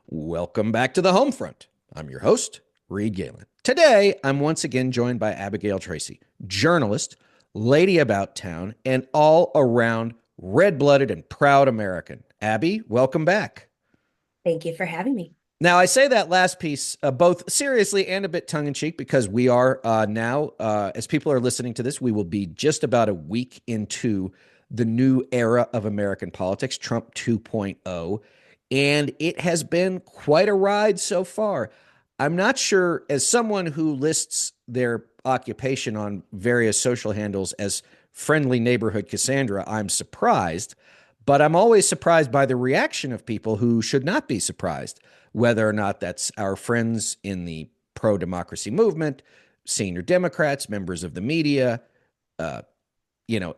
Welcome back to the home front. I'm your host, Reed Galen. Today, I'm once again joined by Abigail Tracy, journalist, lady about town, and all around red blooded and proud American. Abby, welcome back. Thank you for having me. Now, I say that last piece both seriously and a bit tongue in cheek because we are now, as people are listening to this, we will be just about a week into the new era of American politics, Trump 2.0. And it has been quite a ride so far. I'm not sure, as someone who lists their occupation on various social handles as friendly neighborhood Cassandra, I'm surprised, but I'm always surprised by the reaction of people who should not be surprised, whether or not that's our friends in the pro democracy movement, senior Democrats, members of the media, uh,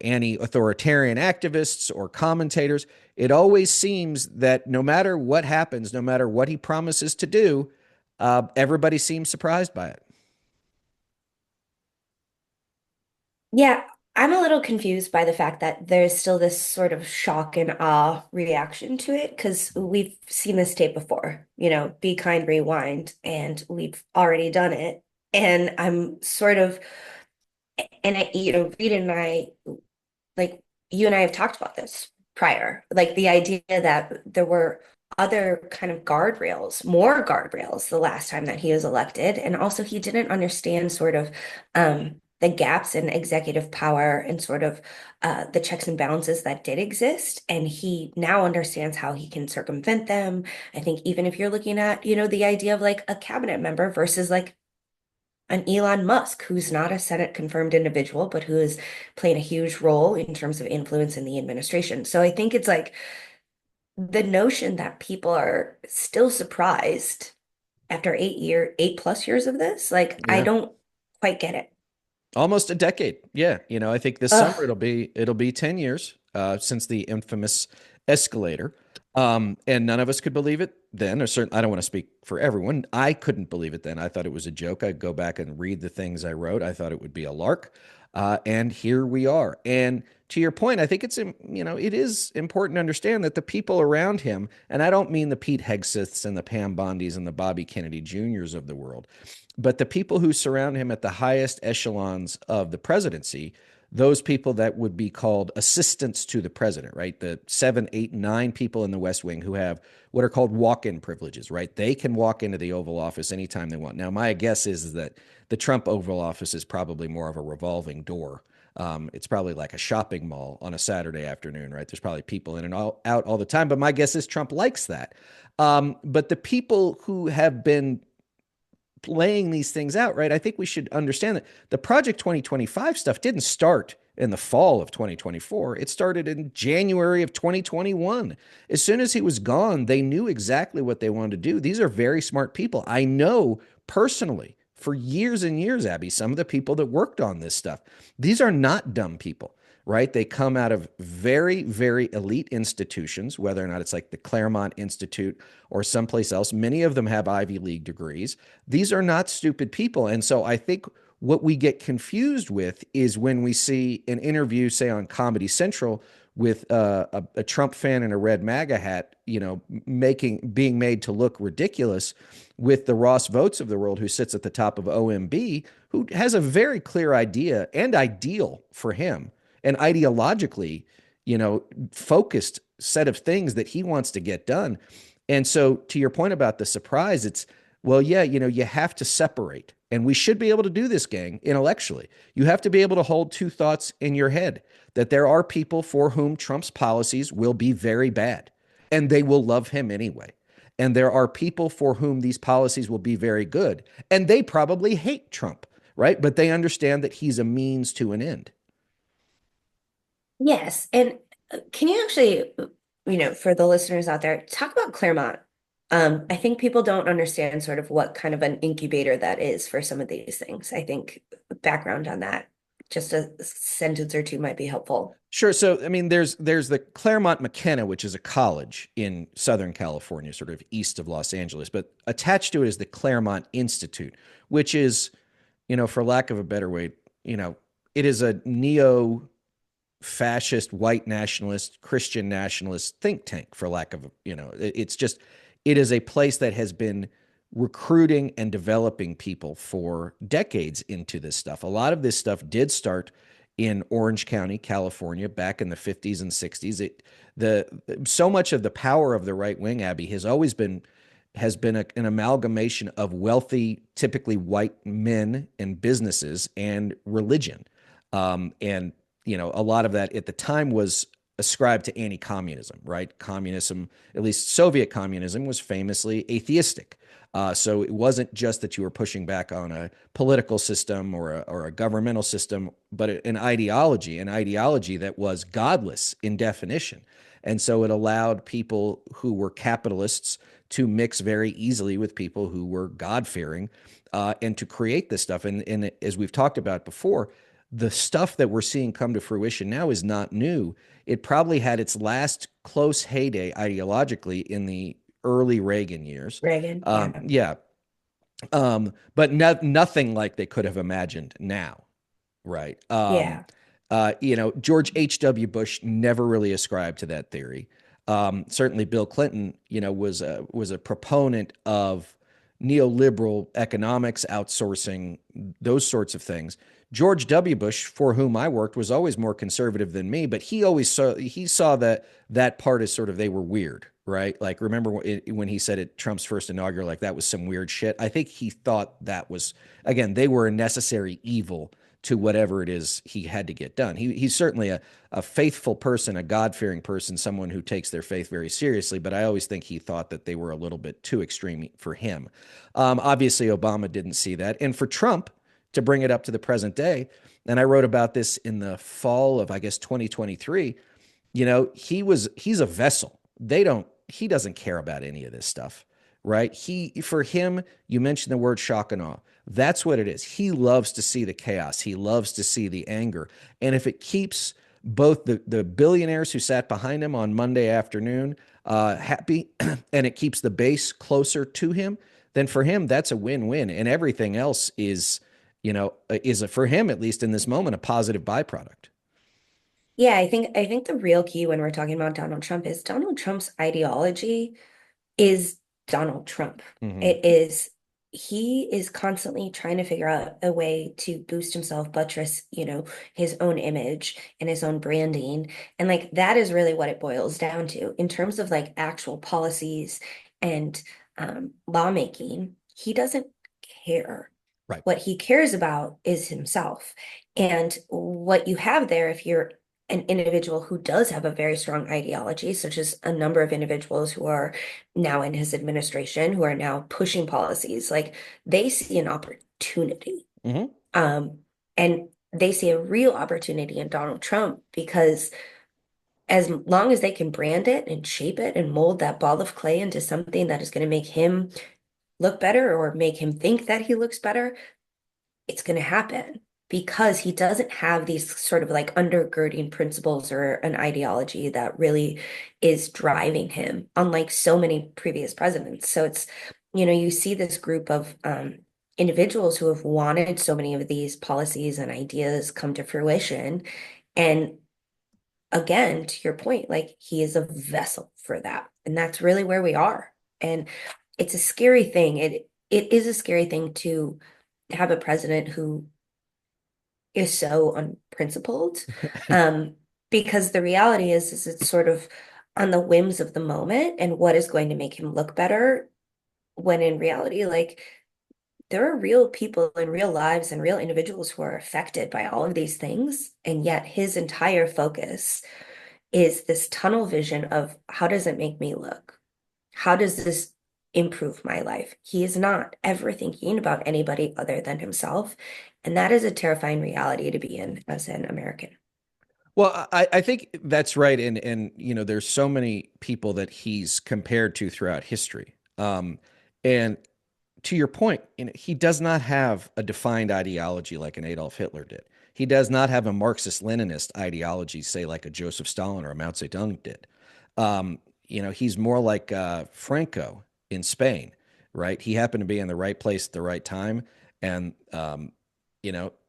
anti authoritarian activists or commentators. It always seems that no matter what happens, no matter what he promises to do, everybody seems surprised by it. Yeah, I'm a little confused by the fact that there's still this sort of shock and awe reaction to it because we've seen this tape before, be kind, rewind, and we've already done it. And I'm sort of, and Reed and I, like, you and I have talked about this prior, like the idea that there were other kind of guardrails, more guardrails the last time that he was elected. And also he didn't understand sort of the gaps in executive power and sort of the checks and balances that did exist. And he now understands how he can circumvent them. I think even if you're looking at, the idea of like a cabinet member versus like an Elon Musk, who's not a Senate confirmed individual, but who is playing a huge role in terms of influence in the administration. So I think it's like the notion that people are still surprised after 8+ years of this, like I Yeah. don't quite get it. Almost a decade. Yeah. I think this summer Ugh. it'll be 10 years since the infamous escalator. And none of us could believe it then, or certainly I don't want to speak for everyone. I couldn't believe it then. I thought it was a joke. I'd go back and read the things I wrote. I thought it would be a lark. And here we are. And to your point, I think it is important to understand that the people around him, and I don't mean the Pete Hegseths and the Pam Bondis and the Bobby Kennedy Juniors of the world, but the people who surround him at the highest echelons of the presidency, those people that would be called assistants to the president, right? The 7, 8, 9 people in the West Wing who have what are called walk-in privileges, right? They can walk into the Oval Office anytime they want. Now, my guess is that the Trump Oval Office is probably more of a revolving door. It's probably like a shopping mall on a Saturday afternoon, right? There's probably people in and out all the time. But my guess is Trump likes that. But the people who have been laying these things out, right? I think we should understand that the Project 2025 stuff didn't start in the fall of 2024. It started in January of 2021. As soon as he was gone, they knew exactly what they wanted to do. These are very smart people. I know personally for years and years, Abby, some of the people that worked on this stuff. These are not dumb people, right? They come out of very, very elite institutions, whether or not it's like the Claremont Institute or someplace else. Many of them have Ivy League degrees. These are not stupid people. And so I think what we get confused with is when we see an interview, say on Comedy Central, with a Trump fan in a red MAGA hat, being made to look ridiculous, with the Ross Votes of the world, who sits at the top of OMB, who has a very clear idea and ideal for him, and ideologically, focused set of things that he wants to get done. And so, to your point about the surprise, it's, well, yeah, you have to separate. And we should be able to do this, gang, intellectually. You have to be able to hold two thoughts in your head, that there are people for whom Trump's policies will be very bad, and they will love him anyway. And there are people for whom these policies will be very good, and they probably hate Trump, right? But they understand that he's a means to an end. Yes. And can you actually, for the listeners out there, talk about Claremont? I think people don't understand sort of what kind of an incubator that is for some of these things. I think background on that, just a sentence or two might be helpful. Sure. So, I mean, there's the Claremont McKenna, which is a college in Southern California, sort of east of Los Angeles, but attached to it is the Claremont Institute, which is, for lack of a better way, it is a neo fascist, white nationalist, Christian nationalist think tank, for lack of, it's just, it is a place that has been recruiting and developing people for decades into this stuff. A lot of this stuff did start in Orange County, California, back in the 50s and 60s. The so much of the power of the right wing, Abby, has been an amalgamation of wealthy, typically white men and businesses and religion. And a lot of that at the time was ascribed to anti-communism, right? Communism, at least Soviet communism, was famously atheistic. So it wasn't just that you were pushing back on a political system or a governmental system, but an ideology that was godless in definition. And so it allowed people who were capitalists to mix very easily with people who were God-fearing, and to create this stuff. And as we've talked about before, the stuff that we're seeing come to fruition now is not new. It probably had its last close heyday ideologically in the early Reagan years. Reagan, yeah. Yeah. But nothing like they could have imagined now. Right. Yeah. George H.W. Bush never really ascribed to that theory. Certainly Bill Clinton, was a proponent of neoliberal economics, outsourcing, those sorts of things. George W. Bush, for whom I worked, was always more conservative than me, but he saw that part as sort of, they were weird, right? Like, remember when he said at Trump's first inaugural, like, that was some weird shit. I think he thought that was, again, they were a necessary evil to whatever it is he had to get done. He's certainly a faithful person, a God-fearing person, someone who takes their faith very seriously, but I always think he thought that they were a little bit too extreme for him. Obviously, Obama didn't see that. And for Trump, to bring it up to the present day, and I wrote about this in the fall of, I guess, 2023, he's a vessel. He doesn't care about any of this stuff, right? For him, you mentioned the word shock and awe. That's what it is. He loves to see the chaos. He loves to see the anger. And if it keeps both the billionaires who sat behind him on Monday afternoon happy, and it keeps the base closer to him, then for him, that's a win-win. And everything else is for him, at least in this moment, a positive byproduct. Yeah, I think the real key when we're talking about Donald Trump is Donald Trump's ideology is Donald Trump. Mm-hmm. It is he is constantly trying to figure out a way to boost himself, buttress, his own image and his own branding. And like that is really what it boils down to in terms of like actual policies and lawmaking. He doesn't care. Right. What he cares about is himself. And what you have there, if you're an individual who does have a very strong ideology, such as a number of individuals who are now in his administration, who are now pushing policies, like they see an opportunity. Mm-hmm. And they see a real opportunity in Donald Trump because as long as they can brand it and shape it and mold that ball of clay into something that is going to make him look better or make him think that he looks better, it's going to happen because he doesn't have these sort of like undergirding principles or an ideology that really is driving him, unlike so many previous presidents. So it's, you see this group of individuals who have wanted so many of these policies and ideas come to fruition. And again, to your point, like he is a vessel for that. And that's really where we are. And it's a scary thing. It is a scary thing to have a president who is so unprincipled. Because the reality is it's sort of on the whims of the moment and what is going to make him look better, when in reality, like there are real people in real lives and real individuals who are affected by all of these things. And yet his entire focus is this tunnel vision of how does it make me look? How does this improve my life? He is not ever thinking about anybody other than himself. And that is a terrifying reality to be in as an American. Well, I think that's right. And there's so many people that he's compared to throughout history. And to your point, he does not have a defined ideology like an Adolf Hitler did. He does not have a Marxist-Leninist ideology, say like a Joseph Stalin or a Mao Zedong did. He's more like Franco in Spain, right? He happened to be in the right place at the right time. And,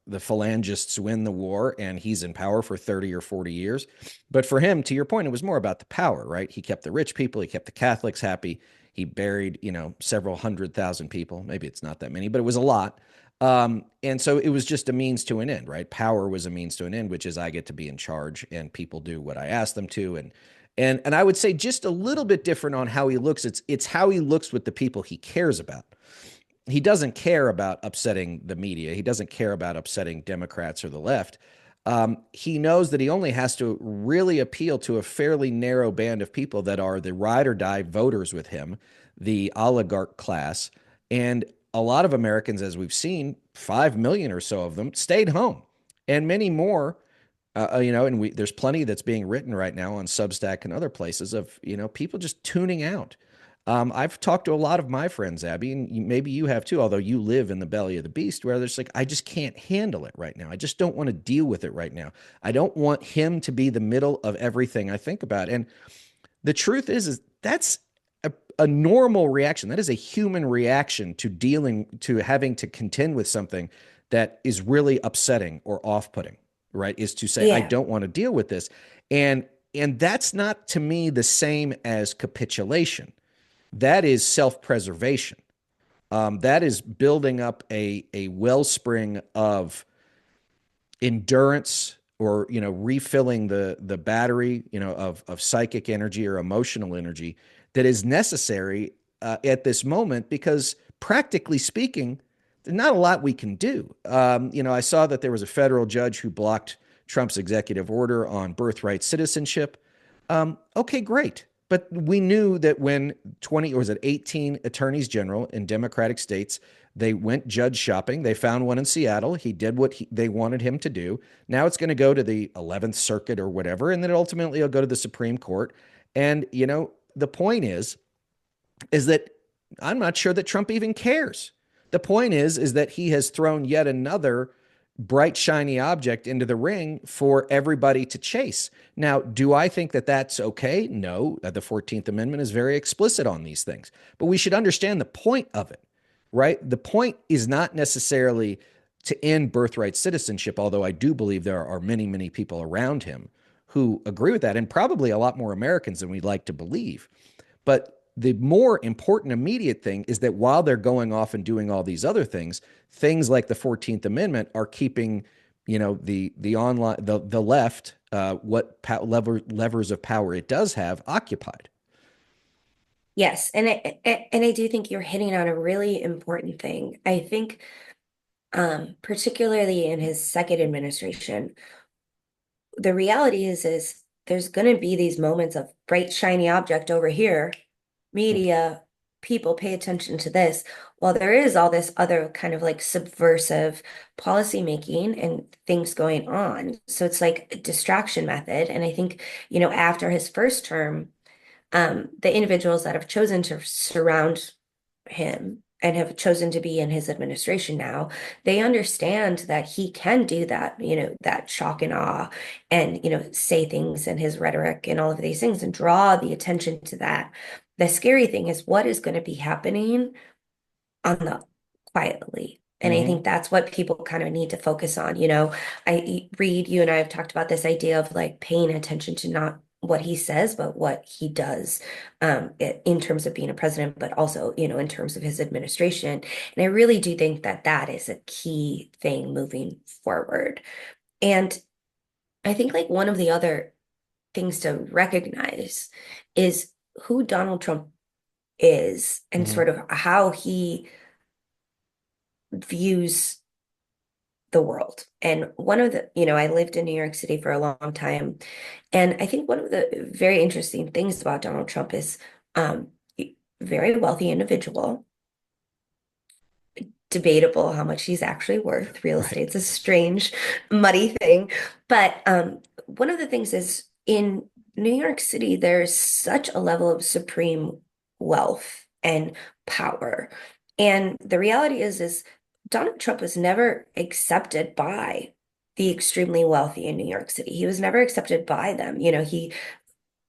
the phalangists win the war and he's in power for 30 or 40 years. But for him, to your point, it was more about the power, right? He kept the rich people, he kept the Catholics happy. He buried, several 100,000 people. Maybe it's not that many, but it was a lot. And so it was just a means to an end, right? Power was a means to an end, which is I get to be in charge and people do what I ask them to. And I would say just a little bit different on how he looks. It's how he looks with the people he cares about. He doesn't care about upsetting the media. He doesn't care about upsetting Democrats or the left. He knows that he only has to really appeal to a fairly narrow band of people that are the ride or die voters with him, the oligarch class. And a lot of Americans, as we've seen, 5 million or so of them stayed home, and many more. And there's plenty that's being written right now on Substack and other places of, people just tuning out. I've talked to a lot of my friends, Abby, and maybe you have too, although you live in the belly of the beast, where there's like, I just can't handle it right now. I just don't want to deal with it right now. I don't want him to be the middle of everything I think about. And the truth is that's a normal reaction. That is a human reaction to having to contend with something that is really upsetting or off-putting, right? Is to say, I Yeah. don't want to deal with this. And that's not to me the same as capitulation. That is self-preservation. That is building up a wellspring of endurance, or refilling the battery, of psychic energy or emotional energy that is necessary at this moment, because practically speaking, there's not a lot we can do. I saw that there was a federal judge who blocked Trump's executive order on birthright citizenship. Okay, great. But we knew that when 20, or was it 18 attorneys general in Democratic states, they went judge shopping. They found one in Seattle. He did what they wanted him to do. Now it's going to go to the 11th Circuit or whatever, and then ultimately it'll go to the Supreme Court. And, the point is that I'm not sure that Trump even cares. The point is that he has thrown yet another bright, shiny object into the ring for everybody to chase. Now, do I think that that's okay? No. The 14th Amendment is very explicit on these things. But we should understand the point of it, right? The point is not necessarily to end birthright citizenship, although I do believe there are many, many people around him who agree with that, and probably a lot more Americans than we'd like to believe. But the more important immediate thing is that while they're going off and doing all these other things, things like the 14th Amendment are keeping, the left, levers of power it does have occupied. Yes, and I do think you're hitting on a really important thing. I think, particularly in his second administration, the reality is there's going to be these moments of bright shiny object over here, media, people pay attention to this, while there is all this other kind of like subversive policy making and things going on. So it's like a distraction method. And I think, after his first term, the individuals that have chosen to surround him and have chosen to be in his administration now, they understand that he can do that, that shock and awe and, say things in his rhetoric and all of these things and draw the attention to that. The scary thing is what is going to be happening on the quietly. And I Mm-hmm. think that's what people kind of need to focus on. You and I have talked about this idea of like paying attention to not what he says, but what he does, in terms of being a president, but also, in terms of his administration. And I really do think that that is a key thing moving forward. And I think like one of the other things to recognize is who Donald Trump is and Mm-hmm. sort of how he views the world. And one of I lived in New York City for a long time. And I think one of the very interesting things about Donald Trump is, very wealthy individual, debatable how much he's actually worth. Real Right. estate's a strange, muddy thing. But one of the things is in New York City, there's such a level of supreme wealth and power. And the reality is Donald Trump was never accepted by the extremely wealthy in New York City. He was never accepted by them. He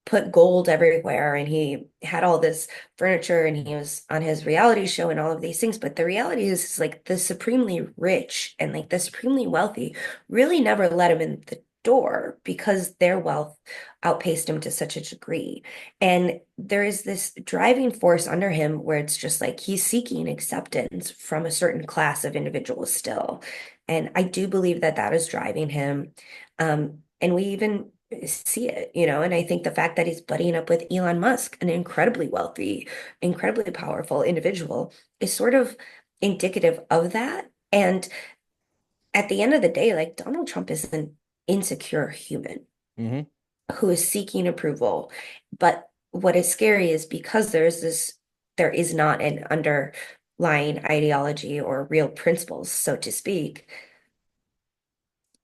put gold everywhere and he had all this furniture and he was on his reality show and all of these things. But the reality is like the supremely rich and like the supremely wealthy really never let him in the door because their wealth outpaced him to such a degree. And there is this driving force under him where it's just like he's seeking acceptance from a certain class of individuals still. And I do believe that that is driving him. And we even see it, and I think the fact that he's buddying up with Elon Musk, an incredibly wealthy, incredibly powerful individual, is sort of indicative of that. And at the end of the day, like Donald Trump is an insecure human Hmm. who is seeking approval. But what is scary is because there is not an underlying ideology or real principles, so to speak,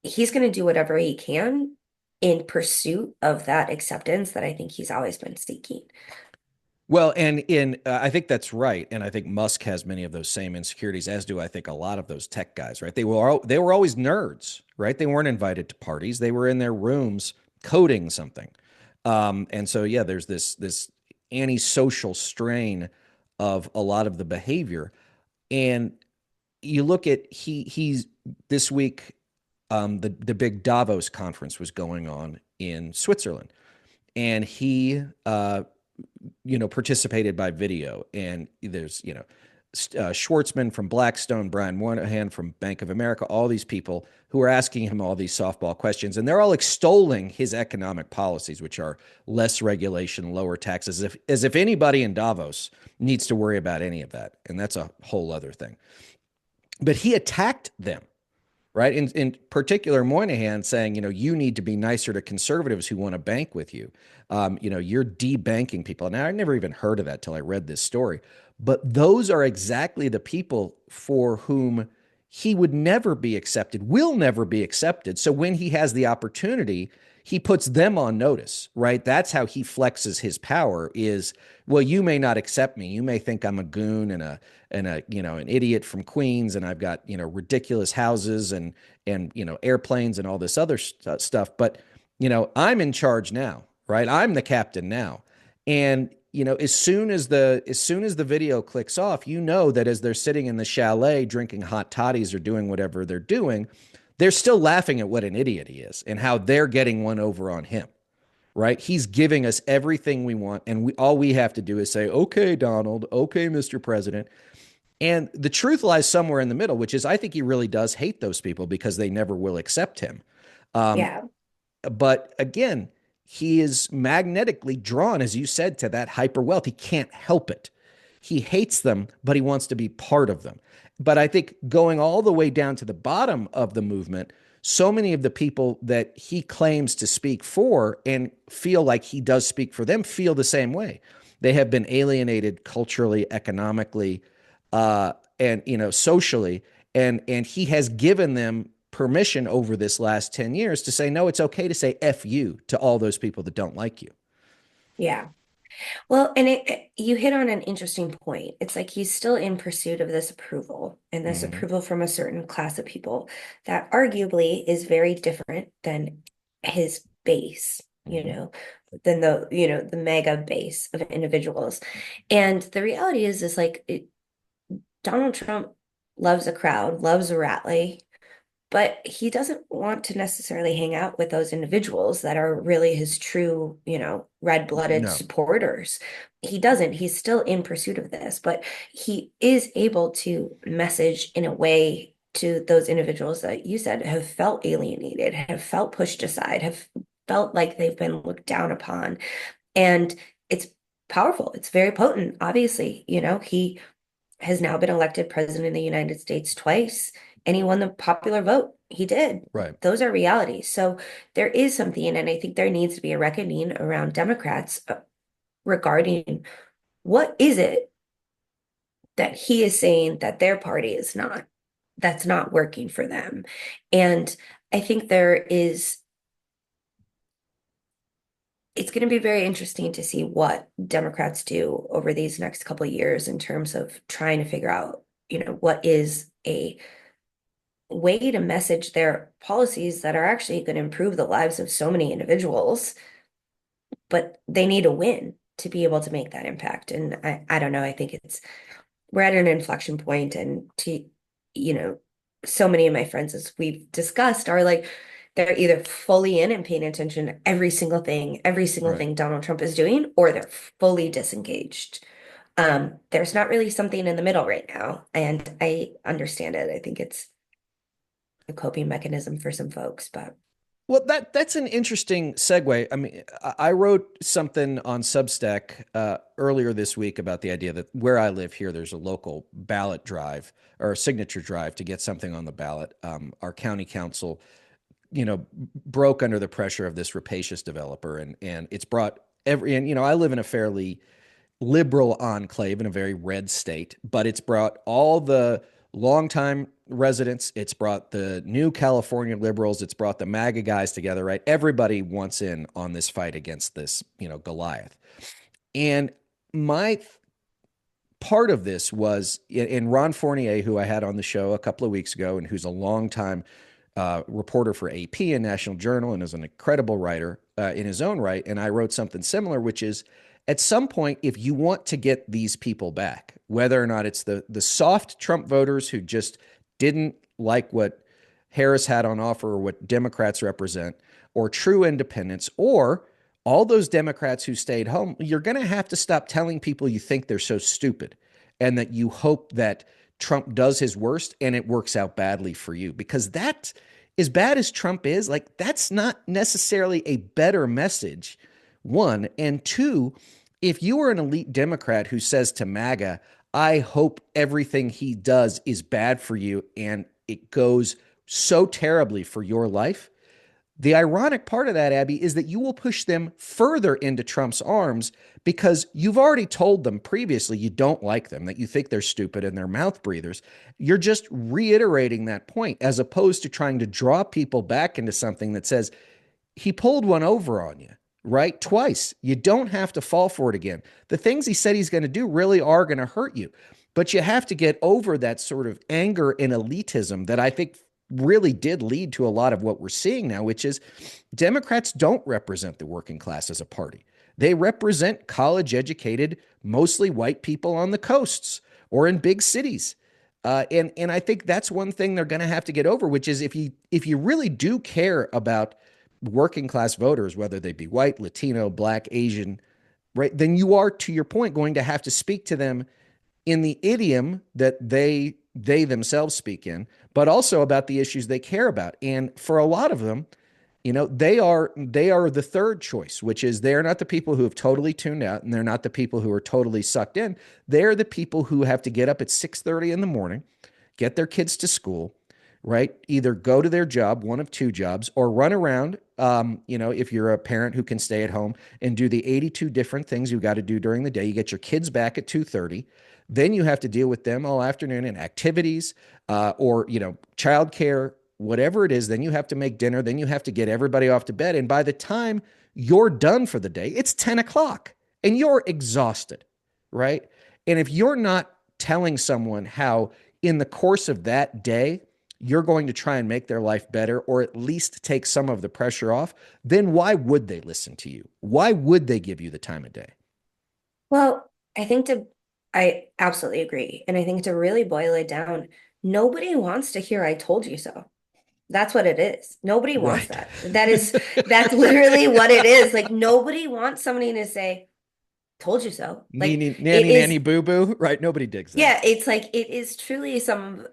he's going to do whatever he can in pursuit of that acceptance that I think he's always been seeking. Well, and I think that's right, and I think Musk has many of those same insecurities, as do I think a lot of those tech guys. Right? They were always nerds, right? They weren't invited to parties. They were in their rooms coding something, and so yeah, there's this antisocial strain of a lot of the behavior, and you look at he's this week, the big Davos conference was going on in Switzerland, and he participated by video. And there's, Schwartzman from Blackstone, Brian Moynihan from Bank of America, all these people who are asking him all these softball questions. And they're all extolling his economic policies, which are less regulation, lower taxes, as if anybody in Davos needs to worry about any of that. And that's a whole other thing. But he attacked them, right? In particular, Moynihan saying, you need to be nicer to conservatives who want to bank with you. You're debanking people. Now, I never even heard of that till I read this story. But those are exactly the people for whom he would never be accepted, will never be accepted. So when he has the opportunity, he puts them on notice, right? That's how he flexes his power is, well, you may not accept me. You may think I'm a goon and an idiot from Queens, and I've got, ridiculous houses and airplanes and all this other stuff. But, I'm in charge now, right? I'm the captain now. And, as soon as the video clicks off, that as they're sitting in the chalet drinking hot toddies or doing whatever they're doing, they're still laughing at what an idiot he is and how they're getting one over on him, right? He's giving us everything we want, and all we have to do is say, "Okay, Donald. Okay, Mr. President." And the truth lies somewhere in the middle, which is I think he really does hate those people because they never will accept him. Um, Yeah. but again, he is magnetically drawn, as you said, to that hyper wealth. He can't help it. He hates them, but he wants to be part of them. But I think going all the way down to the bottom of the movement, so many of the people that he claims to speak for and feel like he does speak for them feel the same way. They have been alienated culturally, economically, and socially, and he has given them permission over this last 10 years to say, no, it's okay to say F you to all those people that don't like you. Yeah. Well, and you hit on an interesting point. It's like he's still in pursuit of this approval and this Mm-hmm. approval from a certain class of people that arguably is very different than his base, Mm-hmm. than the mega base of individuals. And the reality is like Donald Trump loves a crowd, loves a rally, but he doesn't want to necessarily hang out with those individuals that are really his true, red-blooded No. supporters. He doesn't. He's still in pursuit of this, but he is able to message in a way to those individuals that you said have felt alienated, have felt pushed aside, have felt like they've been looked down upon. And it's powerful. It's very potent, obviously. He has now been elected president of the United States twice, and he won the popular vote. He did. Right. Those are realities. So there is something, and I think there needs to be a reckoning around Democrats regarding what is it that he is saying that their party is not, that's not working for them. And I think it's going to be very interesting to see what Democrats do over these next couple of years in terms of trying to figure out, what is a way to message their policies that are actually going to improve the lives of so many individuals, but they need a win to be able to make that impact. And I don't know, I think we're at an inflection point, and you know, so many of my friends, as we've discussed, are like They're either fully in and paying attention to every single Right. thing Donald Trump is doing, or they're fully disengaged. There's not really something in the middle right now, and I understand it. I think it's a coping mechanism for some folks, but Well, that's an interesting segue. I mean, I wrote something on Substack earlier this week about the idea that where I live here, there's a local ballot drive or a signature drive to get something on the ballot. Our county council, broke under the pressure of this rapacious developer, and it's brought every. And I live in a fairly liberal enclave in a very red state, but it's brought all the longtime residents. It's brought the new California liberals. It's brought the MAGA guys together, right? Everybody wants in on this fight against this, Goliath. And my part of this was in Ron Fournier, who I had on the show a couple of weeks ago, and who's a longtime reporter for AP and National Journal and is an incredible writer in his own right. And I wrote something similar, which is at some point, if you want to get these people back, whether or not it's the soft Trump voters who just didn't like what Harris had on offer or what Democrats represent, or true independents, or all those Democrats who stayed home, you're going to have to stop telling people you think they're so stupid and that you hope that Trump does his worst and it works out badly for you. Because that, as bad as Trump is, like, that's not necessarily a better message, one. And two, if you are an elite Democrat who says to MAGA, I hope everything he does is bad for you and it goes so terribly for your life, the ironic part of that, Abby, is that you will push them further into Trump's arms because you've already told them previously you don't like them, that you think they're stupid and they're mouth breathers. You're just reiterating that point as opposed to trying to draw people back into something that says he pulled one over on you, right? Twice. You don't have to fall for it again. The things he said he's going to do really are going to hurt you, but you have to get over that sort of anger and elitism that I think really did lead to a lot of what we're seeing now, which is Democrats don't represent the working class as a party. They represent college educated, mostly white people on the coasts or in big cities. And I think that's one thing they're going to have to get over, which is if you really do care about working class voters, whether they be white, Latino, black, Asian, right, then you are, to your point, going to have to speak to them in the idiom that they themselves speak in, but also about the issues they care about. And for a lot of them, they are the third choice, which is they're not the people who have totally tuned out, and they're not the people who are totally sucked in. They're the people who have to get up at 6:30 in the morning, get their kids to school, right? Either go to their job, one of two jobs, or run around. If you're a parent who can stay at home and do the 82 different things you got to do during the day, you get your kids back at 2:30. Then you have to deal with them all afternoon in activities, or childcare, whatever it is. Then you have to make dinner. Then you have to get everybody off to bed. And by the time you're done for the day, it's 10 o'clock and you're exhausted, right? And if you're not telling someone how in the course of that day, you're going to try and make their life better or at least take some of the pressure off, then why would they listen to you? Why would they give you the time of day? well, I absolutely agree. And I think to really boil it down, nobody wants to hear I told you so. That's what it is. Nobody wants Right. that. That's literally what it is. Like nobody wants somebody to say, told you so. Like it Nanny, is, nanny, boo, boo. Right. Nobody digs that. yeah, it's like it is truly some,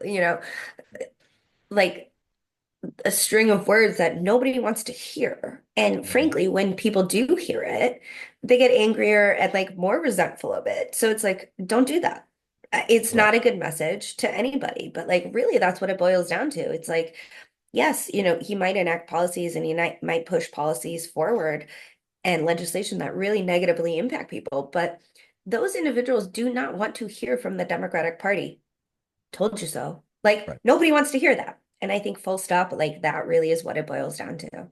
like a string of words that nobody wants to hear. And Mhm. frankly, when people do hear it, they get angrier and like more resentful of it. So it's like, don't do that. It's Right. not a good message to anybody, but like really that's what it boils down to. It's like, yes, he might enact policies and he might push policies forward and legislation that really negatively impact people, but those individuals do not want to hear from the Democratic Party told you so. Like Right. nobody wants to hear that. And I think full stop, like that really is what it boils down to.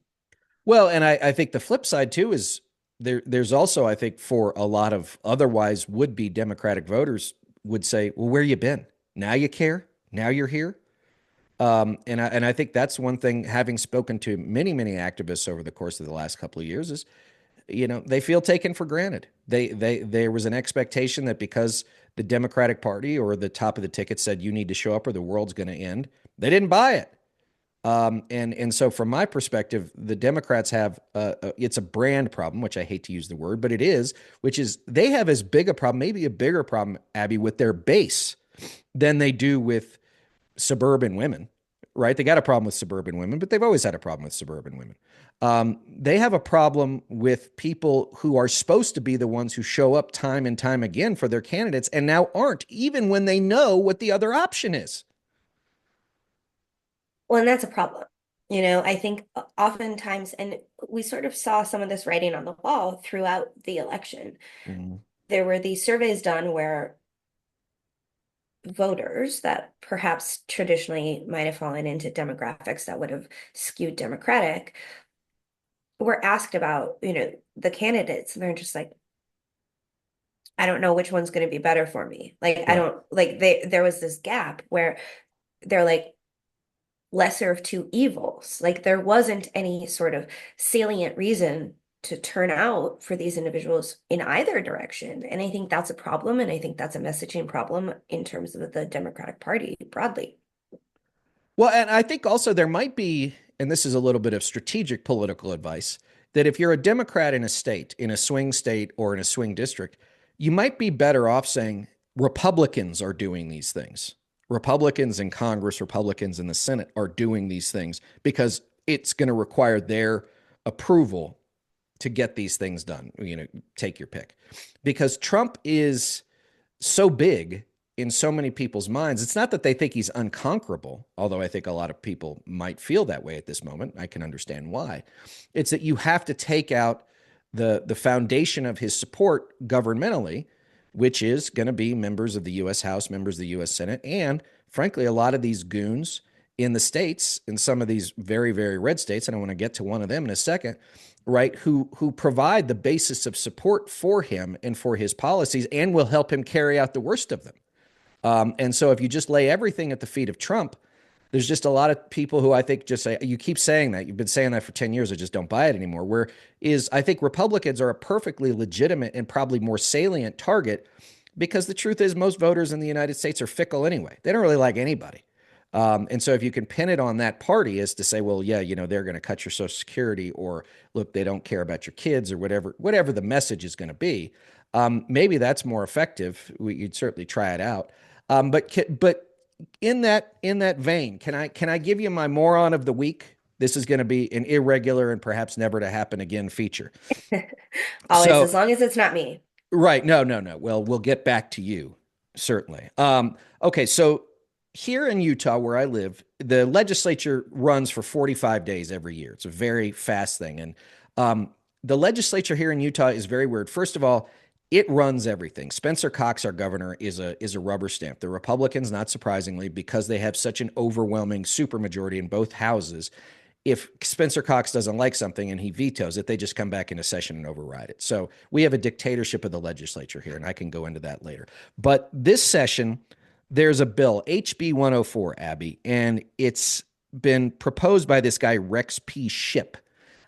Well, and I think the flip side too is there's also, I think, for a lot of otherwise would be Democratic voters would say, well, where you been? Now you care? Now you're here? And I think that's one thing, having spoken to many, many activists over the course of the last couple of years, is they feel taken for granted. There was an expectation that because the Democratic Party or the top of the ticket said you need to show up or the world's going to end, they didn't buy it. And so from my perspective, the Democrats have it's a brand problem, which I hate to use the word, but it is, which is they have as big a problem, maybe a bigger problem, Abby, with their base than they do with suburban women, right? They got a problem with suburban women, but they've always had a problem with suburban women. They have a problem with people who are supposed to be the ones who show up time and time again for their candidates and now aren't, even when they know what the other option is. Well, and that's a problem. I think oftentimes, and we sort of saw some of this writing on the wall throughout the election. Mhm. There were these surveys done where voters that perhaps traditionally might have fallen into demographics that would have skewed Democratic were asked about, the candidates, and they're just like, I don't know which one's going to be better for me. Like, I Right. don't like there was this gap where they're like lesser of two evils. Like there wasn't any sort of salient reason to turn out for these individuals in either direction. And I think that's a problem. And I think that's a messaging problem in terms of the Democratic Party broadly. Well, and I think also there might be, and this is a little bit of strategic political advice, that if you're a Democrat in a state, in a swing state or in a swing district, you might be better off saying Republicans are doing these things. Republicans in Congress, Republicans in the Senate are doing these things because it's going to require their approval to get these things done. Take your pick. Because Trump is so big in so many people's minds. It's not that they think he's unconquerable, although I think a lot of people might feel that way at this moment. I can understand why. It's that you have to take out the foundation of his support governmentally, which is going to be members of the U.S. House, members of the U.S. Senate, and frankly, a lot of these goons in the states, in some of these very, very red states, and I want to get to one of them in a second, right, who provide the basis of support for him and for his policies and will help him carry out the worst of them. And so if you just lay everything at the feet of Trump, there's just a lot of people who I think just say, you keep saying that. You've been saying that for 10 years. I just don't buy it anymore. Where is I think Republicans are a perfectly legitimate and probably more salient target because the truth is most voters in the United States are fickle anyway. They don't really like anybody. And so if you can pin it on that party as to say, well, yeah, they're going to cut your Social Security or look, they don't care about your kids or whatever the message is going to be, maybe that's more effective. You'd certainly try it out. But in that vein, can I give you my moron of the week? This is going to be an irregular and perhaps never to happen again feature. Always, So as long as it's not me. right, no, no, no. Well, we'll get back to you certainly. Okay, so here in Utah, where I live, the legislature runs for 45 days every year. It's a very fast thing, and the legislature here in Utah is very weird. First of all, it runs everything. Spencer Cox, our governor, is a rubber stamp. The Republicans, not surprisingly, because they have such an overwhelming supermajority in both houses, if Spencer Cox doesn't like something and he vetoes it, they just come back into session and override it. So we have a dictatorship of the legislature here, and I can go into that later. But this session, there's a bill, HB 104, Abby, and it's been proposed by this guy, Rex P. Ship.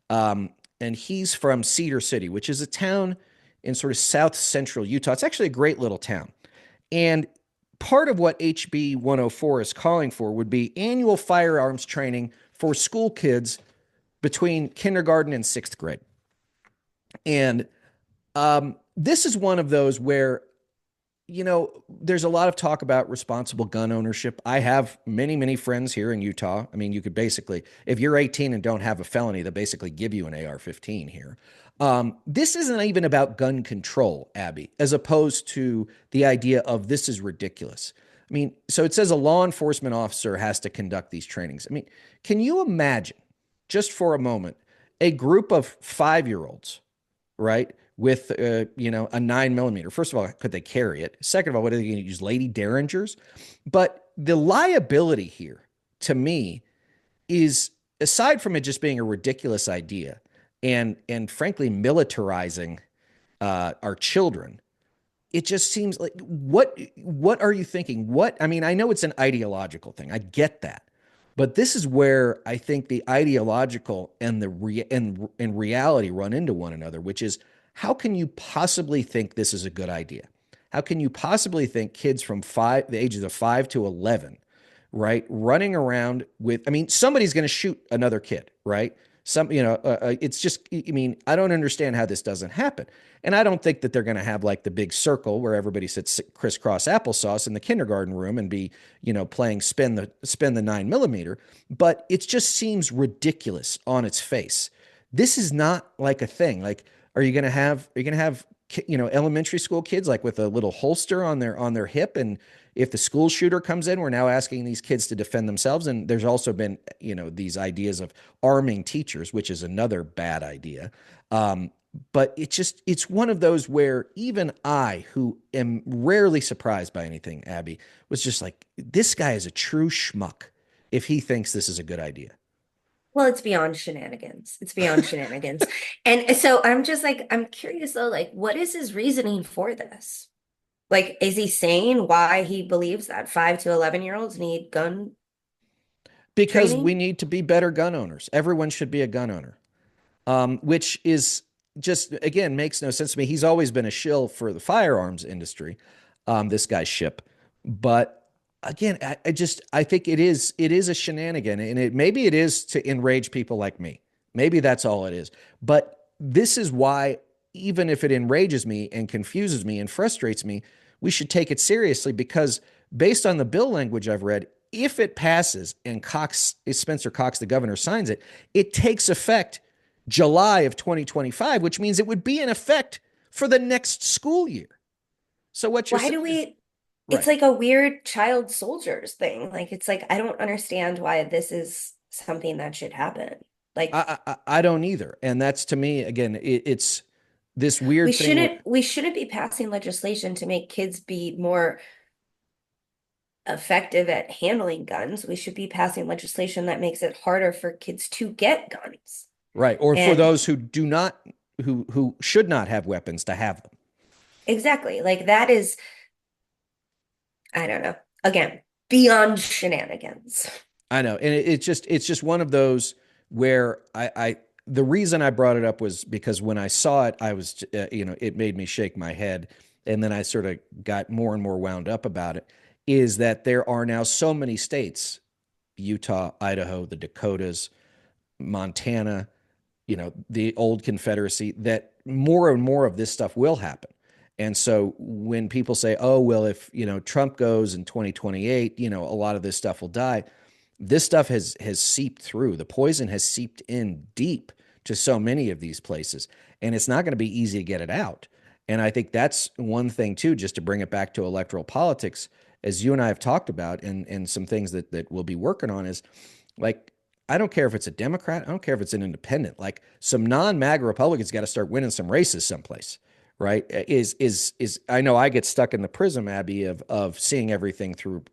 And he's from Cedar City, which is a town in sort of south central Utah. It's actually a great little town. And part of what HB 104 is calling for would be annual firearms training for school kids between kindergarten and sixth grade. And this is one of those where, there's a lot of talk about responsible gun ownership. I have many, many friends here in Utah. I mean, you could basically, if you're 18 and don't have a felony, they'll basically give you an AR-15 here. This isn't even about gun control, Abby, as opposed to the idea of this is ridiculous. I mean, so it says a law enforcement officer has to conduct these trainings. I mean, can you imagine, just for a moment, a group of 5-year-olds, right, with a 9 millimeter? First of all, could they carry it? Second of all, what are they going to use? Lady Derringers? But the liability here, to me, is aside from it just being a ridiculous idea and frankly militarizing our children, it just seems like what are you thinking? I mean, I know it's an ideological thing. I get that. But this is where I think the ideological and and reality run into one another, which is how can you possibly think this is a good idea? How can you possibly think kids from the ages of 5 to 11 right? Running around with, I mean, somebody's going to shoot another kid, right? It's just, I mean, I don't understand how this doesn't happen. And I don't think that they're going to have like the big circle where everybody sits crisscross applesauce in the kindergarten room and be, playing spin the 9 millimeter. But it just seems ridiculous on its face. This is not like a thing. Like, are you going to have elementary school kids like with a little holster on their hip, and if the school shooter comes in, we're now asking these kids to defend themselves. And there's also been these ideas of arming teachers, which is another bad idea. But it's one of those where even I, who am rarely surprised by anything, Abby, was just like, this guy is a true schmuck if he thinks this is a good idea. Well, it's beyond shenanigans. It's beyond shenanigans. And so I'm just like, I'm curious though, like, what is his reasoning for this? Like, is he saying why he believes that 5 to 11-year-olds need gun Because we training? need to be better gun owners. Everyone should be a gun owner, which is just, again, makes no sense to me. He's always been a shill for the firearms industry, this guy's Ship. But again, I think it is a shenanigan, and maybe it is to enrage people like me. Maybe that's all it is. But this is why, even if it enrages me and confuses me and frustrates me, we should take it seriously, because based on the bill language I've read, if it passes and Spencer Cox, the governor, signs it, it takes effect July of 2025, which means it would be in effect for the next school year. So what you're Why saying do is we, it's right. like a weird child soldiers thing. Like, it's like, I don't understand why this is something that should happen. Like, I don't either, and that's, to me, again, it's this we weird thing where, shouldn't, we shouldn't be passing legislation to make kids be more effective at handling guns. We should be passing legislation that makes it harder for kids to get guns. right, or for And those who do not, who should not have weapons, to have them. exactly, like that is, I don't know. Again, beyond shenanigans. I know, and it's just one of those where the reason I brought it up was because when I saw it, I was, it made me shake my head, and then I sort of got more and more wound up about it. Is that there are now so many states, Utah, Idaho, the Dakotas, Montana, the old Confederacy, that more and more of this stuff will happen. And so when people say, oh, well, if, Trump goes in 2028, a lot of this stuff will die. This stuff has seeped through. The poison has seeped in deep to so many of these places, and it's not going to be easy to get it out. And I think that's one thing too, just to bring it back to electoral politics, as you and I have talked about, and some things that we'll be working on, is like, I don't care if it's a Democrat, I don't care if it's an independent. Like, some non-MAGA Republicans got to start winning some races someplace, right? Is I know I get stuck in the prism, Abby, of seeing everything through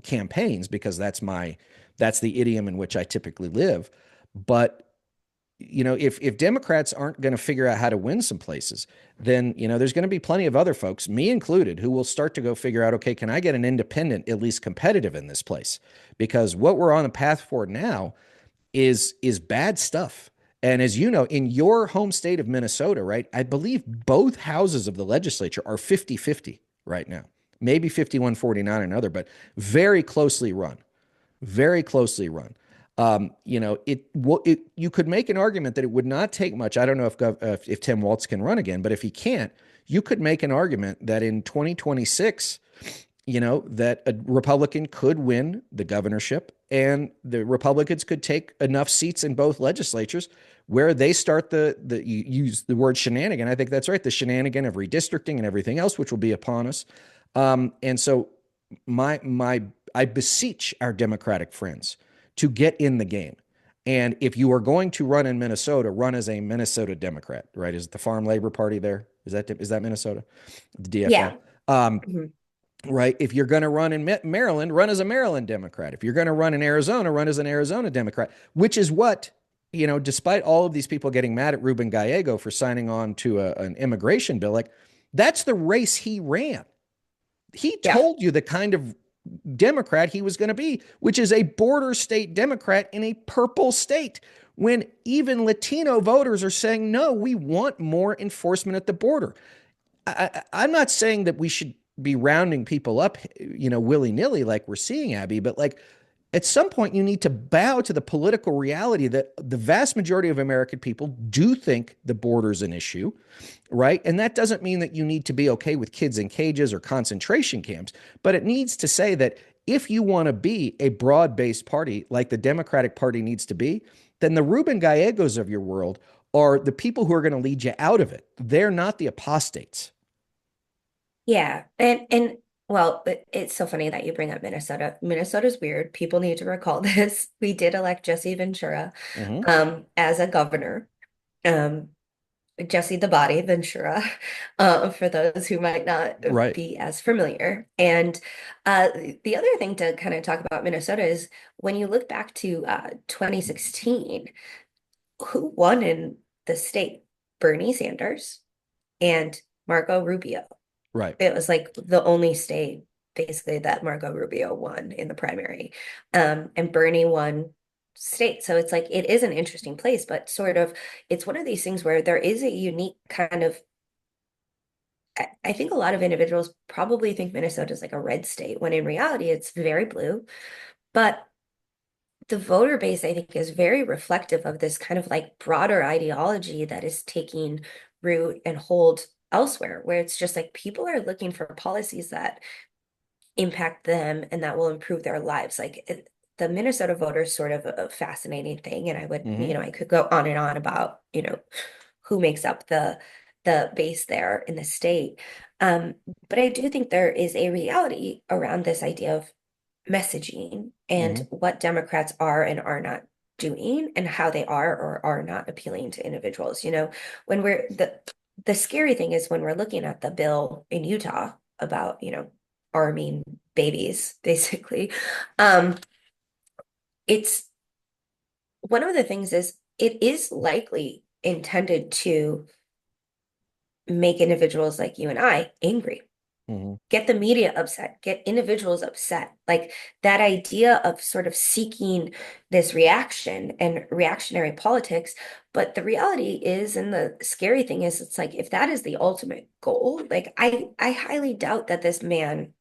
campaigns, because that's the idiom in which I typically live. But if Democrats aren't going to figure out how to win some places, then there's going to be plenty of other folks, me included, who will start to go figure out, okay, can I get an independent at least competitive in this place? Because what we're on the path for now is bad stuff. And as you know, in your home state of Minnesota, right, I believe both houses of the legislature are 50-50 right now. Maybe 51-49 another, but very closely run. Very closely run. You could make an argument that it would not take much. I don't know if Tim Walz can run again, but if he can't, you could make an argument that in 2026, that a Republican could win the governorship, and the Republicans could take enough seats in both legislatures where they start you use the word shenanigan. I think that's right. The shenanigan of redistricting and everything else, which will be upon us. And so I beseech our Democratic friends to get in the game. And if you are going to run in Minnesota, run as a Minnesota Democrat, right? Is it the Farm Labor Party there? Is that Minnesota? The DFL. Yeah. Mhm. Right? If you're going to run in Maryland, run as a Maryland Democrat. If you're going to run in Arizona, run as an Arizona Democrat, which is what, despite all of these people getting mad at Ruben Gallego for signing on to an immigration bill, like, that's the race he ran. He Yeah. told you the kind of Democrat he was going to be, which is a border state Democrat in a purple state, when even Latino voters are saying, no, we want more enforcement at the border. I'm not saying that we should be rounding people up, willy-nilly like we're seeing, Abby, but like at some point you need to bow to the political reality that the vast majority of American people do think the border is an issue, right? And that doesn't mean that you need to be okay with kids in cages or concentration camps, but it needs to say that if you want to be a broad-based party like the Democratic Party needs to be, then the Ruben Gallegos of your world are the people who are going to lead you out of it. They're not the apostates. Yeah. And well, it's so funny that you bring up Minnesota. Minnesota's weird. People need to recall this. We did elect Jesse Ventura Mm-hmm. as a governor. Um Jesse the Body Ventura, for those who might not Right. be as familiar. And the other thing to kind of talk about Minnesota is when you look back to 2016, who won in the state? Bernie Sanders and Marco Rubio. Right. It was like the only state basically that Marco Rubio won in the primary. And Bernie won state. So it's like it is an interesting place, but sort of it's one of these things where there is a unique kind of I think a lot of individuals probably think Minnesota is like a red state, when in reality it's very blue. But the voter base, I think, is very reflective of this kind of like broader ideology that is taking root and hold elsewhere, where it's just like people are looking for policies that impact them and that will improve their lives. The Minnesota voter is sort of a fascinating thing. And I would, Mm-hmm. I could go on and on about, who makes up the base there in the state. Um, but I do think there is a reality around this idea of messaging and Mm-hmm. what Democrats are and are not doing and how they are or are not appealing to individuals. When the scary thing is when we're looking at the bill in Utah about, arming babies, basically. Um, it's one of the things is it is likely intended to make individuals like you and I angry, Mm-hmm. get the media upset, get individuals upset. Like that idea of sort of seeking this reaction and reactionary politics. But the reality is, and the scary thing is, it's like if that is the ultimate goal, like I highly doubt that this man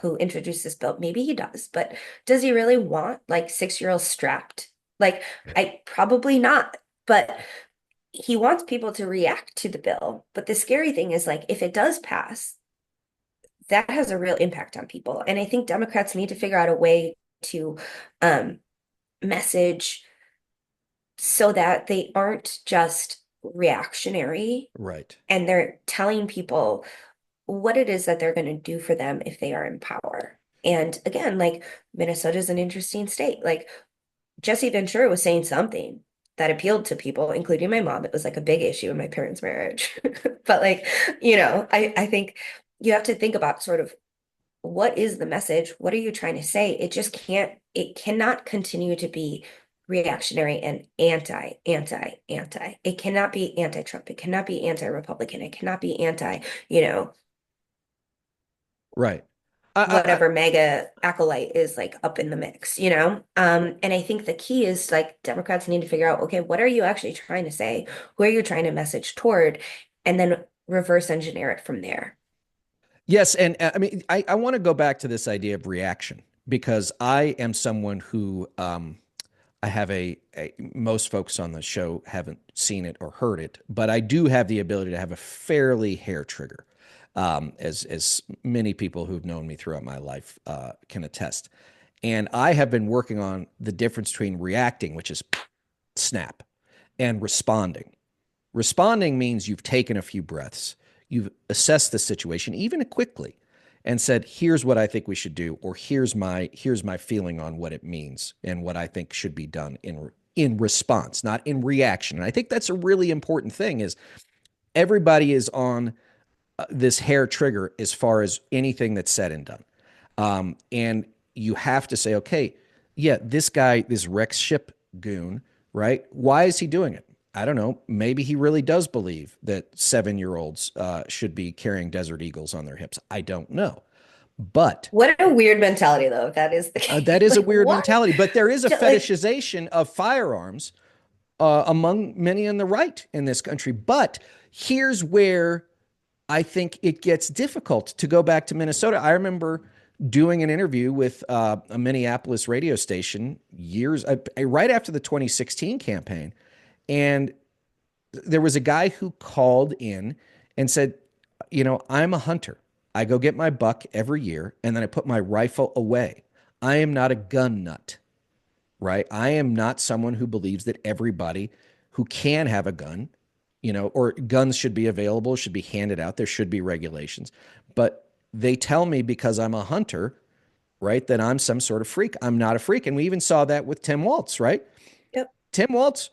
who introduced this bill, maybe he does, but does he really want like 6-year-olds strapped? Like, I probably not. But he wants people to react to the bill. But the scary thing is, like, if it does pass, that has a real impact on people. And I think Democrats need to figure out a way to um, message so that they aren't just reactionary Right. and they're telling people what it is that they're going to do for them if they are in power. And again, like Minnesota is an interesting state. Like Jesse Ventura was saying something that appealed to people, including my mom. It was like a big issue in my parents' marriage. But like, I think you have to think about sort of what is the message? What are you trying to say? It cannot continue to be reactionary and anti. It cannot be anti-Trump. It cannot be anti-Republican. It cannot be anti, you know, Right. whatever mega acolyte is like up in the mix. And I think the key is like Democrats need to figure out, okay, what are you actually trying to say? Who are you trying to message toward? And then reverse engineer it from there. Yes, and I mean, I want to go back to this idea of reaction because I am someone who I have most folks on the show haven't seen it or heard it, but I do have the ability to have a fairly hair trigger, as many people who've known me throughout my life can attest. And I have been working on the difference between reacting, which is snap, and responding. Responding means you've taken a few breaths, you've assessed the situation, even quickly, and said, "Here's what I think we should do," or "Here's my feeling on what it means and what I think should be done in response, not in reaction." And I think that's a really important thing. Is everybody is on this hair trigger as far as anything that's said and done, and you have to say, "Okay, yeah, this guy, this Rex Ship goon, right? Why is he doing it?" I don't know. Maybe he really does believe that 7-year-olds should be carrying Desert Eagles on their hips. I don't know. But What a weird mentality, though, if that is the that case. is a Like, weird what? mentality. But there is a Like, fetishization of firearms among many on the right in this country. But here's where I think it gets difficult to go back to Minnesota. I remember doing an interview with a Minneapolis radio station years right after the 2016 campaign, and there was a guy who called in and said, I'm a hunter. I go get my buck every year, and then I put my rifle away. I am not a gun nut, right? I am not someone who believes that everybody who can have a gun, or guns should be available, should be handed out. There should be regulations. But they tell me because I'm a hunter, right, that I'm some sort of freak. I'm not a freak. And we even saw that with Tim Waltz, right? Yep. Tim Waltz,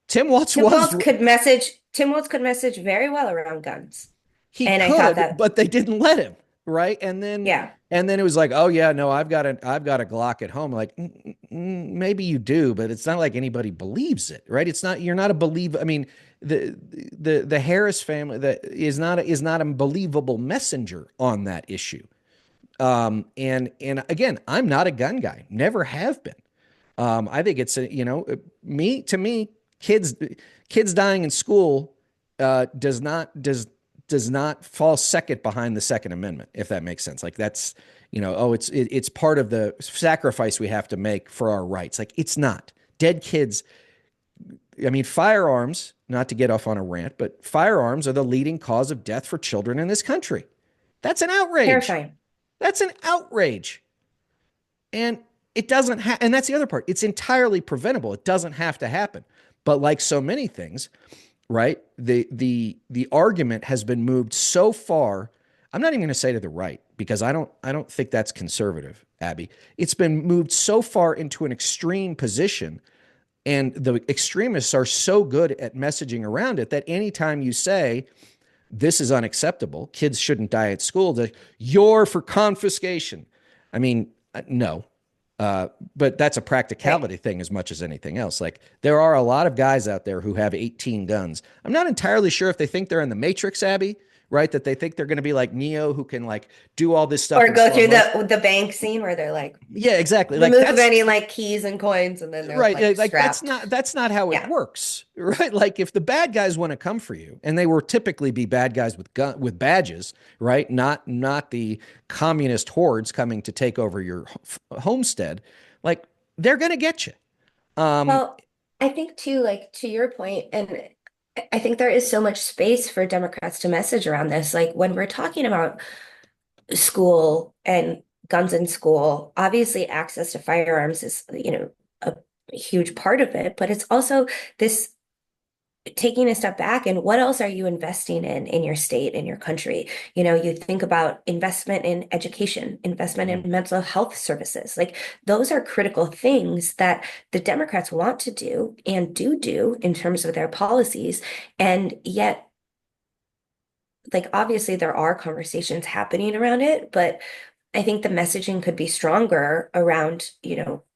Tim Waltz was Tim Waltz could message very well around guns. he And I thought could, that, but they didn't let him, right? And then yeah, and then it was like, oh yeah, no, I've got a Glock at home. Like, maybe you do, but it's not like anybody believes it, right? It's not, you're not a believer. I mean, the the Harris family that is not a believable messenger on that issue. And again, I'm not a gun guy, never have been. I think it's me to me, kids kids dying in school does not fall second behind the Second Amendment, if that makes sense. Like that's, it's part of the sacrifice we have to make for our rights. Like it's not. Dead kids, I mean, firearms, not to get off on a rant, but firearms are the leading cause of death for children in this country. That's an outrage. terrifying. That's an outrage. And it doesn't have, and that's the other part. It's entirely preventable. It doesn't have to happen. But like so many things, right? The argument has been moved so far. I'm not even going to say to the right because I don't think that's conservative, Abby. It's been moved so far into an extreme position, and the extremists are so good at messaging around it that anytime you say this is unacceptable, kids shouldn't die at school, you're for confiscation. I mean, no. But that's a Right. practicality thing as much as anything else. Like there are a lot of guys out there who have 18 guns. I'm not entirely sure if they think they're in the Matrix, Abby, right? That they think they're going to be like Neo, who can like do all this stuff Or in go slow through motion. the bank scene where they're like, Yeah, exactly. Like remove that's any like keys and coins, and then they're right. like Like that's strapped. not how it Yeah. works, right? Like if the bad guys want to come for you, and they will typically be bad guys with badges, right? Not the communist hordes coming to take over your homestead. Like they're going to get you. Um, Well, I think too, like to your point, and I think there is so much space for Democrats to message around this. Like when we're talking about school and guns in school, obviously access to firearms is, a huge part of it, but it's also this taking a step back and what else are you investing in your state, in your country? You think about investment in education, investment in mental health services. Like those are critical things that the Democrats want to do and do in terms of their policies. And yet, like obviously there are conversations happening around it, but I think the messaging could be stronger around,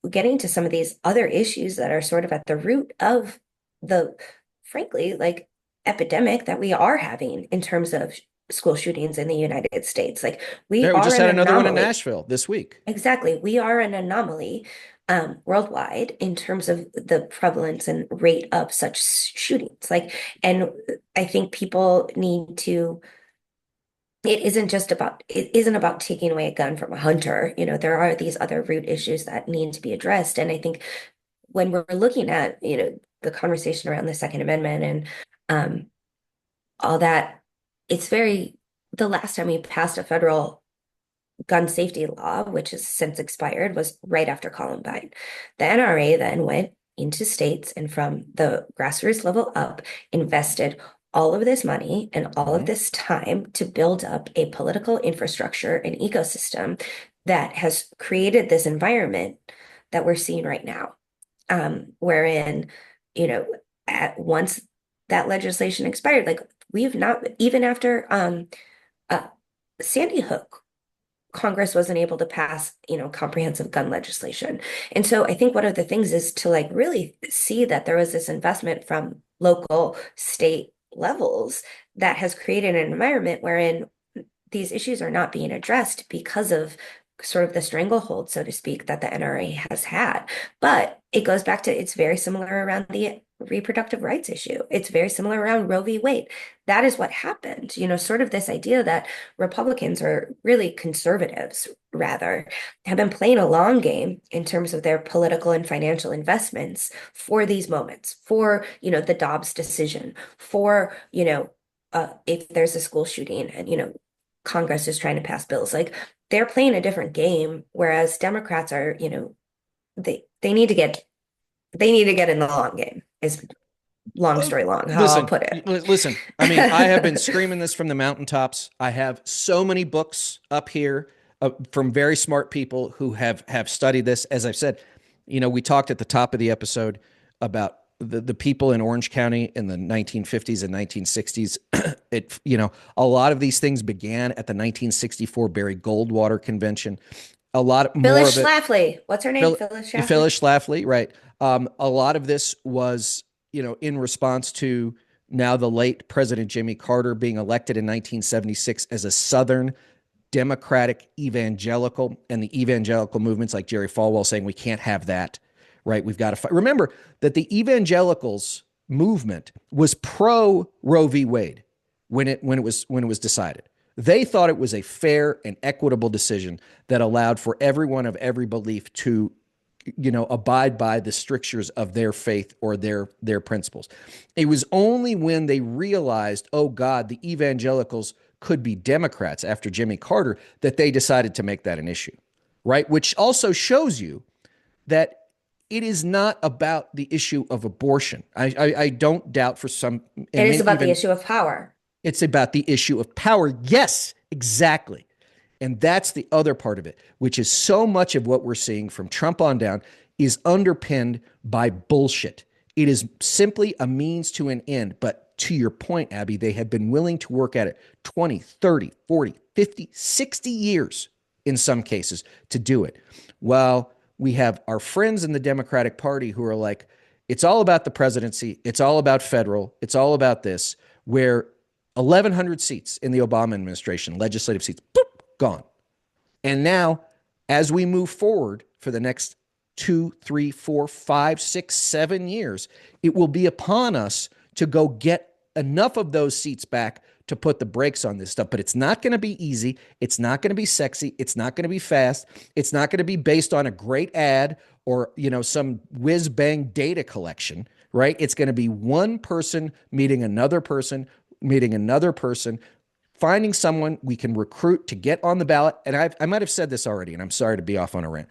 getting to some of these other issues that are sort of at the root of the, frankly, like epidemic that we are having in terms of school shootings in the United States. Like we yeah, we are just an had another one in anomaly. Nashville this week. Exactly. We are an anomaly worldwide in terms of the prevalence and rate of such shootings. Like, and I think people need to it isn't about taking away a gun from a hunter. There are these other root issues that need to be addressed. And I think when we're looking at, the conversation around the Second Amendment and um all that, it's very the last time we passed a federal gun safety law, which has since expired, was right after Columbine. The NRA then went into states and from the grassroots level up, invested all of this money and all of Mhm. this time to build up a political infrastructure and ecosystem that has created this environment that we're seeing right now, wherein, you know, at once that legislation expired, like we've not even after uh, Sandy Hook, Congress wasn't able to pass, comprehensive gun legislation. And so I think one of the things is to like really see that there was this investment from local, state levels that has created an environment wherein these issues are not being addressed because of sort of the stranglehold, so to speak, that the NRA has had. But it goes back to it's very similar around the reproductive rights issue. It's very similar around Roe v. Wade. That is what happened. Sort of this idea that Republicans, or really conservatives rather, have been playing a long game in terms of their political and financial investments for these moments, for, the Dobbs decision, for, if there's a school shooting and, Congress is trying to pass bills. Like, they're playing a different game, whereas Democrats are, they need to get in the long game, is long Oh, story long, how I'll listen, put it. listen. I mean, I have been screaming this from the mountaintops. I have so many books up here from very smart people who have studied this. As I've said, we talked at the top of the episode about the people in Orange County in the 1950s and 1960s. A lot of these things began at the 1964 Barry Goldwater Convention. A lot more Phyllis of it. Schlafly. What's her name? Phil, Phyllis Schlafly? Phyllis Schlafly, right? A lot of this was, in response to now the late President Jimmy Carter being elected in 1976 as a Southern Democratic evangelical, and the evangelical movements like Jerry Falwell saying we can't have that, right? We've got to fight. Remember that the evangelicals movement was pro Roe v. Wade when it was decided. They thought it was a fair and equitable decision that allowed for everyone of every belief to, abide by the strictures of their faith or their principles. It was only when they realized, oh God, the evangelicals could be Democrats after Jimmy Carter, that they decided to make that an issue, right? Which also shows you that it is not about the issue of abortion. I don't doubt for some, It and is many about the even issue of power. it's about the issue of power. Yes, exactly. And that's the other part of it, which is so much of what we're seeing from Trump on down is underpinned by bullshit. It is simply a means to an end. But to your point, Abby, they have been willing to work at it 20, 30, 40, 50, 60 years in some cases to do it. Well, we have our friends in the Democratic Party who are like, it's all about the presidency. It's all about federal. It's all about this, where 1,100 seats in the Obama administration, legislative seats, boop, gone. And now, as we move forward for the next 2, 3, 4, 5, 6, 7 years, it will be upon us to go get enough of those seats back to put the brakes on this stuff. But it's not going to be easy. It's not going to be sexy. It's not going to be fast. It's not going to be based on a great ad or, some whiz bang data collection, right? It's going to be one person meeting another person, finding someone we can recruit to get on the ballot. And I might have said this already, and I'm sorry to be off on a rant.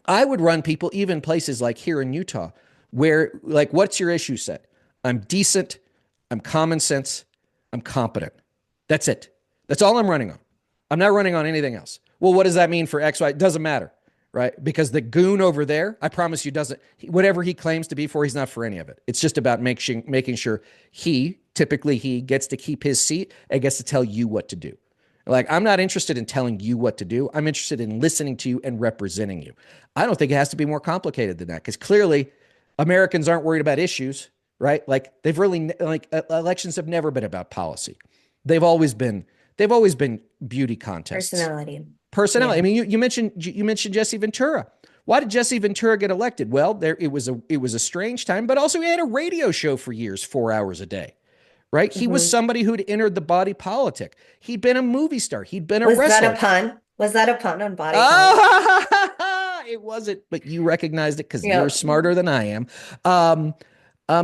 I would run people even places like here in Utah where, like, what's your issue set? I'm decent, I'm common sense, I'm competent. That's it. That's all I'm running on. I'm not running on anything else. Well, what does that mean for X, Y? It doesn't matter, right? Because the goon over there, I promise you, doesn't, whatever he claims to be for, he's not for any of it. It's just about making sure typically he gets to keep his seat and gets to tell you what to do. Like, I'm not interested in telling you what to do. I'm interested in listening to you and representing you. I don't think it has to be more complicated than that, because clearly Americans aren't worried about issues, right? Like, elections have never been about policy. They've always been beauty contests. Personality. I mean, you mentioned Jesse Ventura. Why did Jesse Ventura get elected? Well, it was a strange time, but also he had a radio show for years, 4 hours a day. Right? He was somebody who'd entered the body politic. He'd been a movie star. He'd been a Was wrestler. that a pun? Was that a pun on body politic? It wasn't, but you recognized it because Yeah. you're smarter than I am.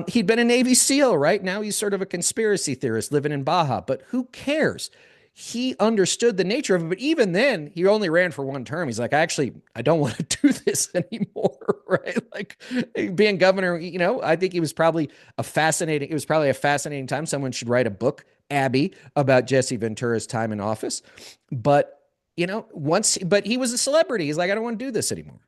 He'd been a Navy SEAL, right? Now he's sort of a conspiracy theorist living in Baja, but who cares? He understood the nature of it, but even then, he only ran for one term. He's like, I don't want to do this anymore, right? Like, being governor, I think it was probably a fascinating time. Someone should write a book, Abby, about Jesse Ventura's time in office. But, but he was a celebrity. He's like, I don't want to do this anymore.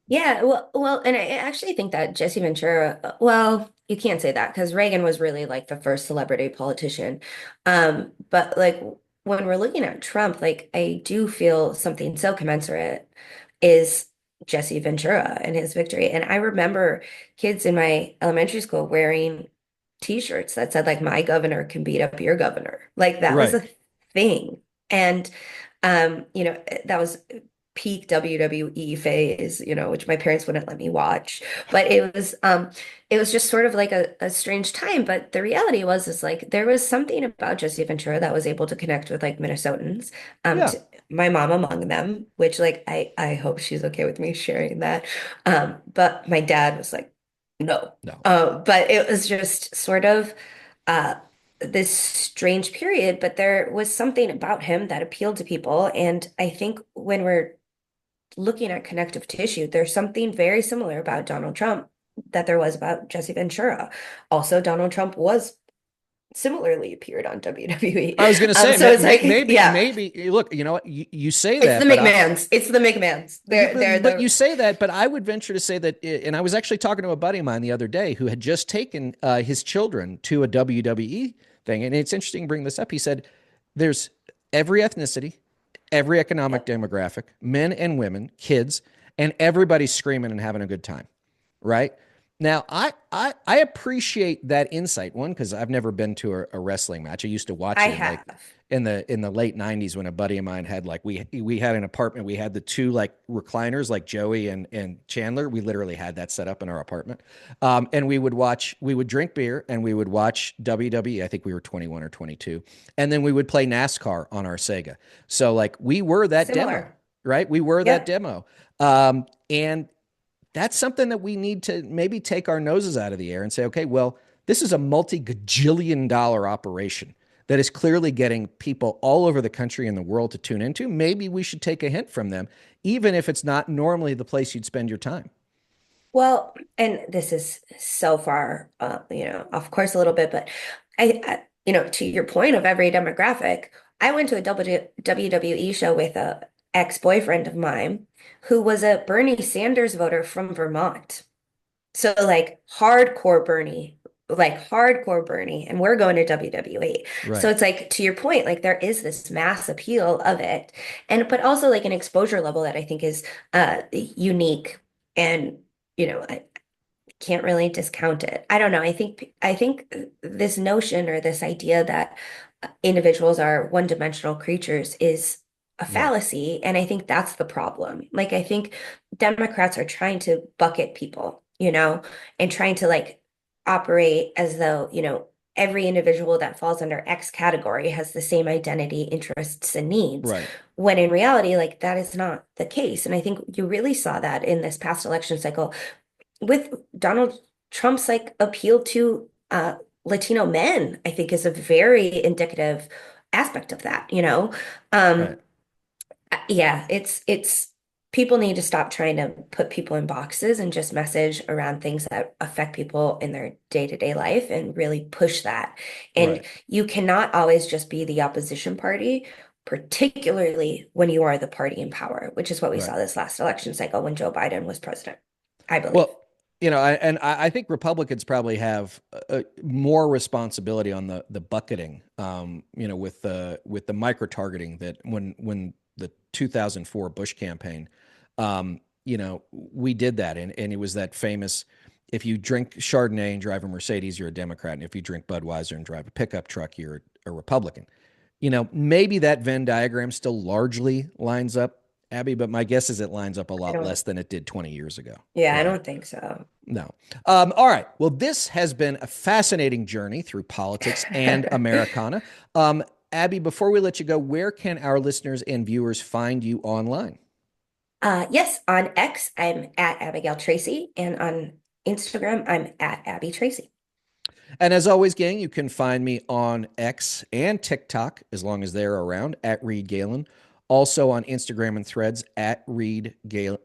Yeah, well, and I actually think that Jesse Ventura, well, you can't say that because Reagan was really like the first celebrity politician. But like when we're looking at Trump, like I do feel something so commensurate is Jesse Ventura and his victory. And I remember kids in my elementary school wearing t-shirts that said like my governor can beat up your governor. Like that was Right. a thing. And That was peak WWE phase, which my parents wouldn't let me watch. But it was just sort of like a strange time. But the reality was is like there was something about Jesse Ventura that was able to connect with like Minnesotans, Yeah. my mom among them, which like I hope she's okay with me sharing that. But my dad was like, no. No. But it was just sort of uh this strange period, but there was something about him that appealed to people. And I think when we're looking at connective tissue, there's something very similar about Donald Trump that there was about Jesse Ventura. Also, Donald Trump was similarly appeared on WWE. I was going to say, So it's like, yeah, maybe, look, you know what? You say it's the that, but McMahons. It's the McMahons. They're but you the say that, but I would venture to say that, and I was actually talking to a buddy of mine the other day who had just taken his children to a WWE thing. And it's interesting to bring this up. He said, there's every ethnicity, every economic demographic, men and women, kids, and everybody's screaming and having a good time. Right. Now, I appreciate that insight. One, because I've never been to a wrestling match. I used to watch I it in like have. in the late '90s when a buddy of mine had like we had an apartment. We had the two like recliners like Joey and Chandler. We literally had that set up in our apartment, and we would drink beer and we would watch WWE. I think we were 21 or 22, and then we would play NASCAR on our Sega. So like we were that demo, Similar. right? We were that Yep. demo, and that's something that we need to maybe take our noses out of the air and say, okay, well, this is a multi-gajillion dollar operation that is clearly getting people all over the country and the world to tune into. Maybe we should take a hint from them, even if it's not normally the place you'd spend your time. Well, and this is so far, of course, a little bit, but to your point of every demographic, I went to a WWE show with a ex-boyfriend of mine who was a Bernie Sanders voter from Vermont. So like hardcore Bernie, and we're going to WWE. So Right. it's like to your point, like there is this mass appeal of it, and but also like an exposure level that I think is unique, and I can't really discount it. I don't know. I think this notion or this idea that individuals are one-dimensional creatures is a Right. fallacy, and I think that's the problem. Like I think Democrats are trying to bucket people, and trying to like operate as though, every individual that falls under X category has the same identity, interests, and needs. Right. When in reality, like that is not the case. And I think you really saw that in this past election cycle with Donald Trump's like appeal to Latino men, I think is a very indicative aspect of that. Um, Right. yeah, it's people need to stop trying to put people in boxes and just message around things that affect people in their day-to-day life and really push that. And Right. you cannot always just be the opposition party, particularly when you are the party in power, which is what we Right. saw this last election cycle when Joe Biden was president, I believe. Well, I think Republicans probably have more responsibility on the bucketing, with the micro targeting that when the 2004 Bush campaign, we did that, and it was that famous. If you drink Chardonnay and drive a Mercedes, you're a Democrat, and if you drink Budweiser and drive a pickup truck, you're a Republican. Maybe that Venn diagram still largely lines up, Abby, but my guess is it lines up a I lot don't, less than it did 20 years ago. yeah, I Right. don't think so. No. All right. Well, this has been a fascinating journey through politics and Americana. Abby, before we let you go, where can our listeners and viewers find you online? Yes, on X, I'm at Abigail Tracy, and on Instagram, I'm at Abby Tracy. And as always, gang, you can find me on X and TikTok, as long as they're around, at Reed Galen. Also on Instagram and Threads at Reed_Galen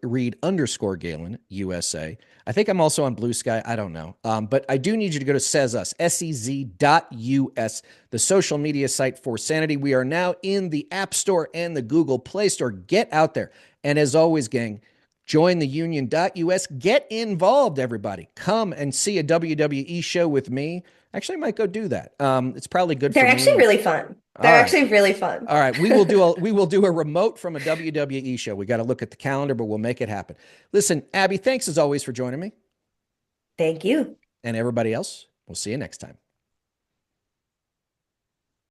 USA. I think I'm also on Blue Sky. I don't know. But I do need you to go to SezUs, SEZ.us, the social media site for sanity. We are now in the App Store and the Google Play Store. Get out there. And as always, gang, join the union.us. Get involved, everybody. Come and see a WWE show with me. Actually, I might go do that. It's probably good They're for me. actually And really fun. all They're right. actually really fun. All right, we will do a remote from a WWE show. We got to look at the calendar, but we'll make it happen. Listen, Abby, thanks as always for joining me, Thank you. and everybody else. We'll see you next time.